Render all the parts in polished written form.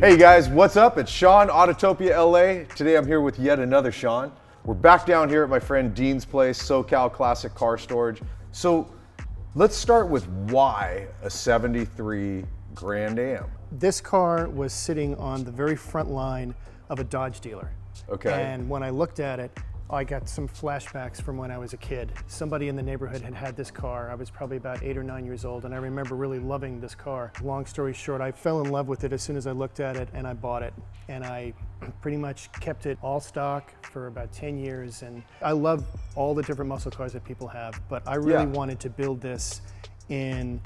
Hey guys, what's up? It's Sean, Autotopia LA. Today I'm here with yet another Sean. We're back down here at my friend Dean's place, SoCal Classic Car Storage. So let's start with why a 73 Grand Am? This car was sitting on the very front line of a Dodge dealer. Okay. And when I looked at it, I got some flashbacks from when I was a kid. Somebody in the neighborhood had this car. I was probably about 8 or 9 years old, and I remember really loving this car. Long story short, I fell in love with it as soon as I looked at it, and I bought it. And I pretty much kept it all stock for about 10 years. And I love all the different muscle cars that people have, but I really wanted to build this in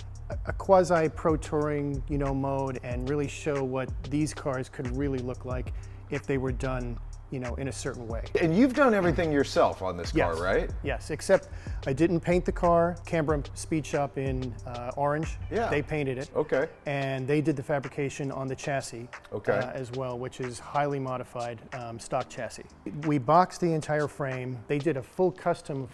a quasi pro-touring, mode, and really show what these cars could really look like if they were done in a certain way. And you've done everything yourself on this car, right? Yes, except I didn't paint the car. Canberra Speed Shop in Orange, they painted it. Okay. And they did the fabrication on the chassis as well, which is highly modified stock chassis. We boxed the entire frame. They did a full custom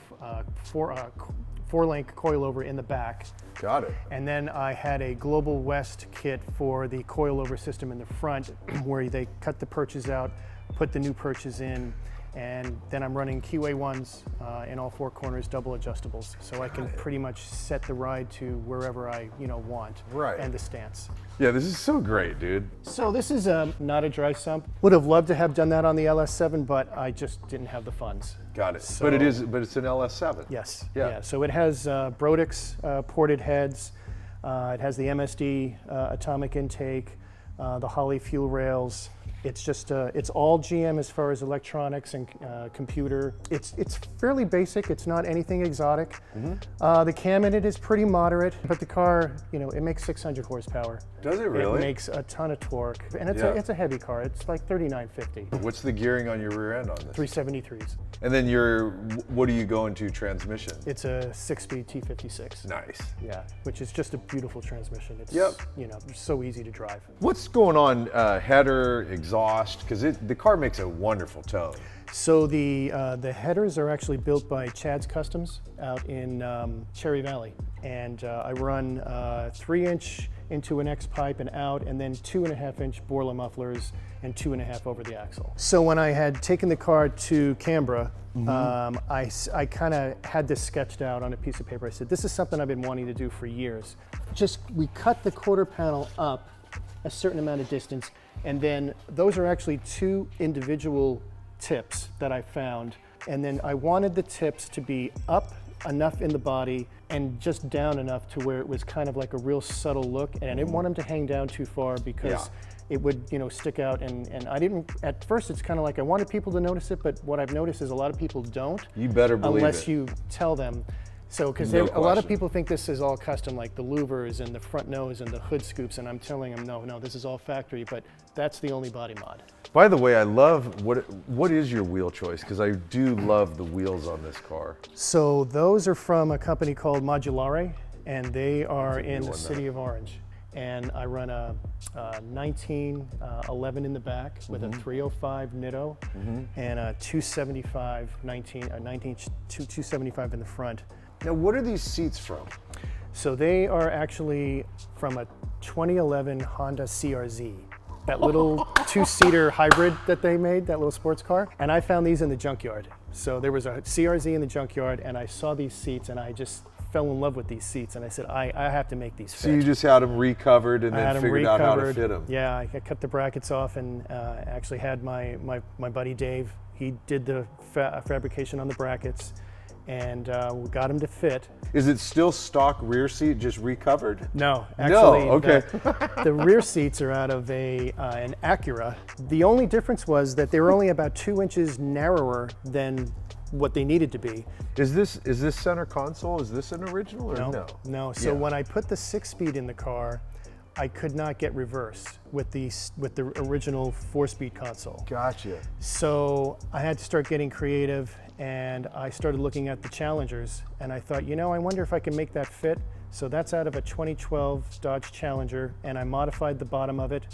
four-link coilover in the back. Got it. And then I had a Global West kit for the coilover system in the front where they cut the perches out, put the new perches in, and then I'm running QA1s in all four corners, double adjustables, so I can pretty much set the ride to wherever I want, and the stance. Yeah, this is so great, dude. So this is not a dry sump. Would have loved to have done that on the LS7, but I just didn't have the funds. Got it. So, but it's an LS7. Yes. Yeah. So it has Brodix ported heads. It has the MSD atomic intake, the Holley fuel rails. It's just, it's all GM as far as electronics and computer. It's fairly basic. It's not anything exotic. The cam in it is pretty moderate, but the car, it makes 600 horsepower. Does it really? It makes a ton of torque, and it's a heavy car. It's like 3950. What's the gearing on your rear end on this? 373s. And then what are you going to transmission? It's a 6-speed T56. Nice. Yeah, which is just a beautiful transmission. It's so easy to drive. What's going on header, exhaust? Because the car makes a wonderful tone. So the headers are actually built by Chad's Customs out in Cherry Valley, and I run 3-inch into an X pipe and out, and then 2.5-inch Borla mufflers and 2.5 over the axle. So when I had taken the car to Canberra, I kind of had this sketched out on a piece of paper. I said, this is something I've been wanting to do for years. We cut the quarter panel up a certain amount of distance, and then those are actually 2 individual tips that I found. And then I wanted the tips to be up enough in the body and just down enough to where it was kind of like a real subtle look. And I didn't want them to hang down too far because it would, stick out. And I didn't, at first it's kind of like I wanted people to notice it, but what I've noticed is a lot of people don't. You better believe unless it. you tell them. So, because a lot of people think this is all custom, like the louvers and the front nose and the hood scoops, and I'm telling them, no, this is all factory, but that's the only body mod. By the way, I love, what is your wheel choice? Because I do love the wheels on this car. So those are from a company called Modulare, and they are in the city of Orange. And I run a 1911 in the back with a 305 Nitto and a 275 275 in the front. Now, what are these seats from? So they are actually from a 2011 Honda CRZ, that little 2-seater hybrid that they made, that little sports car. And I found these in the junkyard. So there was a CRZ in the junkyard, and I saw these seats, and I just fell in love with these seats, and I said, I have to make these fit. So you just had them recovered and then figured out how to fit them. Yeah, I cut the brackets off and actually had my buddy Dave, he did the fabrication on the brackets, and we got them to fit. Is it still stock rear seat, just recovered? No, actually, okay. The rear seats are out of an Acura. The only difference was that they were only about 2 inches narrower than what they needed to be. Is this center console, is this an original or no? No, so when I put the 6-speed in the car, I could not get reverse with the original 4-speed console. Gotcha. So I had to start getting creative, and I started looking at the Challengers, and I thought, I wonder if I can make that fit. So that's out of a 2012 Dodge Challenger, and I modified the bottom of it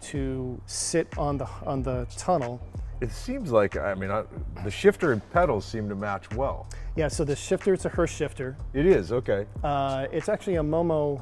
to sit on the tunnel. It seems like, the shifter and pedals seem to match well. Yeah, so the shifter, it's a Hurst shifter. It is, okay. It's actually a Momo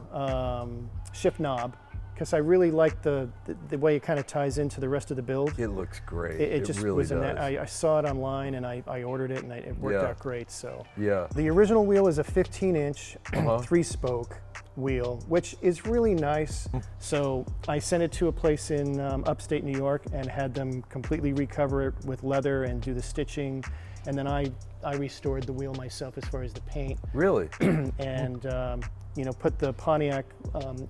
shift knob, because I really like the way it kind of ties into the rest of the build. It looks great. It just really was does. I saw it online and I ordered it and it worked out great. So yeah. The original wheel is a 15-inch 3-spoke wheel, which is really nice. So I sent it to a place in upstate New York and had them completely recover it with leather and do the stitching. And then I restored the wheel myself as far as the paint. Really? And you know, put the Pontiac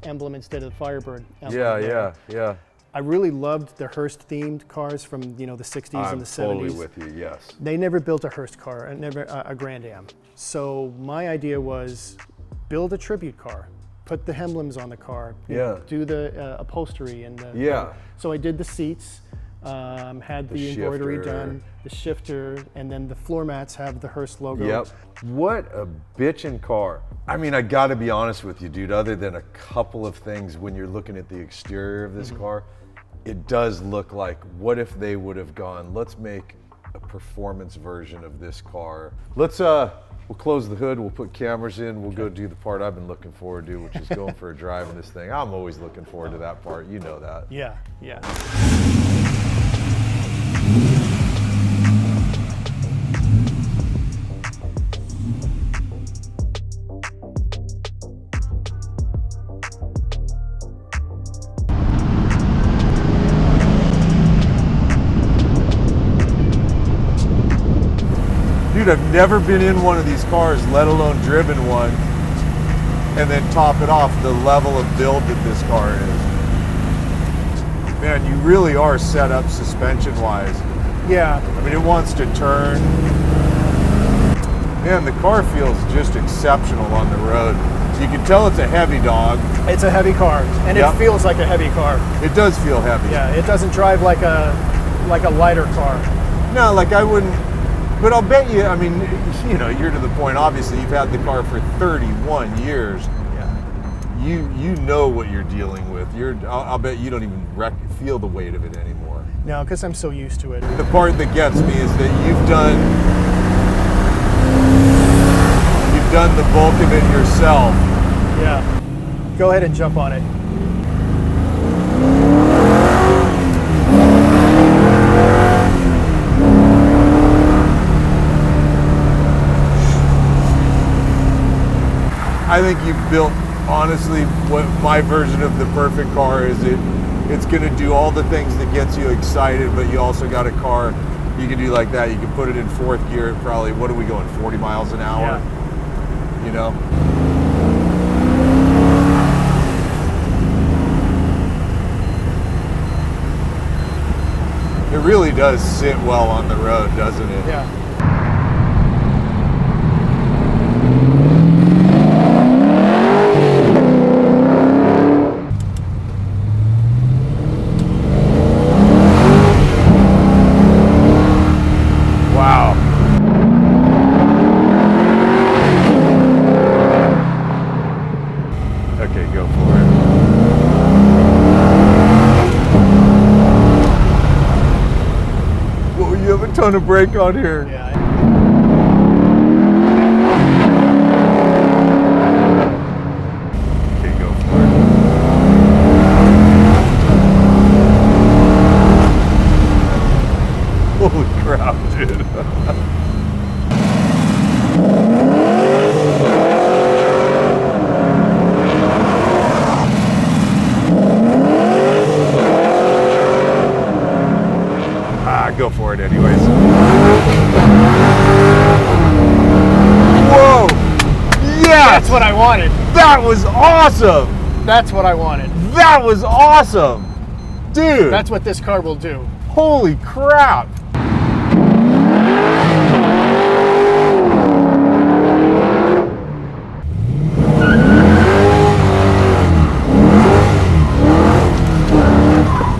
emblem instead of the Firebird emblem. Yeah. I really loved the Hearst themed cars from, you know, the 60s and the 70s. I'm totally with you, yes. They never built a Hearst car, a Grand Am. So my idea was build a tribute car, put the emblems on the car, you know, do the upholstery and the, so I did the seats, had the embroidery done, the shifter, and then the floor mats have the Hearst logo. Yep. What a bitchin' car. I mean, I gotta be honest with you, dude, other than a couple of things when you're looking at the exterior of this car, it does look like, what if they would have gone, let's make a performance version of this car. Let's, we'll close the hood, we'll put cameras in, we'll go do the part I've been looking forward to, which is going for a drive in this thing. I'm always looking forward to that part, you know that. Yeah. Dude, I've never been in one of these cars, let alone driven one, and then top it off the level of build that this car is. Man, you really are set up suspension-wise. Yeah. I mean, it wants to turn. Man, the car feels just exceptional on the road. You can tell it's a heavy dog. It's a heavy car, and it feels like a heavy car. It does feel heavy. Yeah, it doesn't drive like a lighter car. No, like I wouldn't. But I'll bet you, I mean, you know, you're to the point, obviously, you've had the car for 31 years. Yeah. You know what you're dealing with. I'll bet you don't even feel the weight of it anymore. No, because I'm so used to it. The part that gets me is that you've done the bulk of it yourself. Yeah. Go ahead and jump on it. I think you've built, honestly, what my version of the perfect car is. It's going to do all the things that gets you excited, but you also got a car you can do like that. You can put it in fourth gear at probably, what are we going, 40 miles an hour? Yeah. You know? It really does sit well on the road, doesn't it? Yeah. Ton of brake on here. Yeah. Okay, go for it. Holy crap, dude. Go for it anyways. Whoa! Yes! That's what I wanted. That was awesome! That's what I wanted. That was awesome! Dude! That's what this car will do. Holy crap!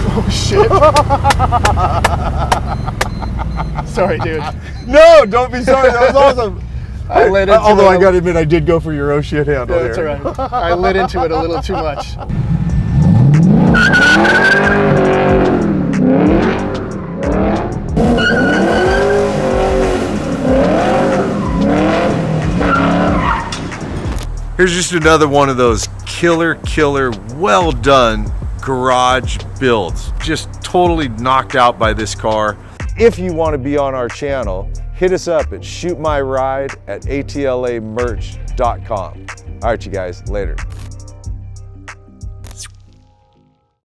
Oh shit. Sorry, dude. No, don't be sorry. That was awesome. I lit into Although I gotta admit, I did go for your oh shit handle That's all right. I lit into it a little too much. Here's just another one of those killer, well done garage builds. Just totally knocked out by this car. If you want to be on our channel, hit us up at shootmyride@atlamerch.com. All right, you guys, later.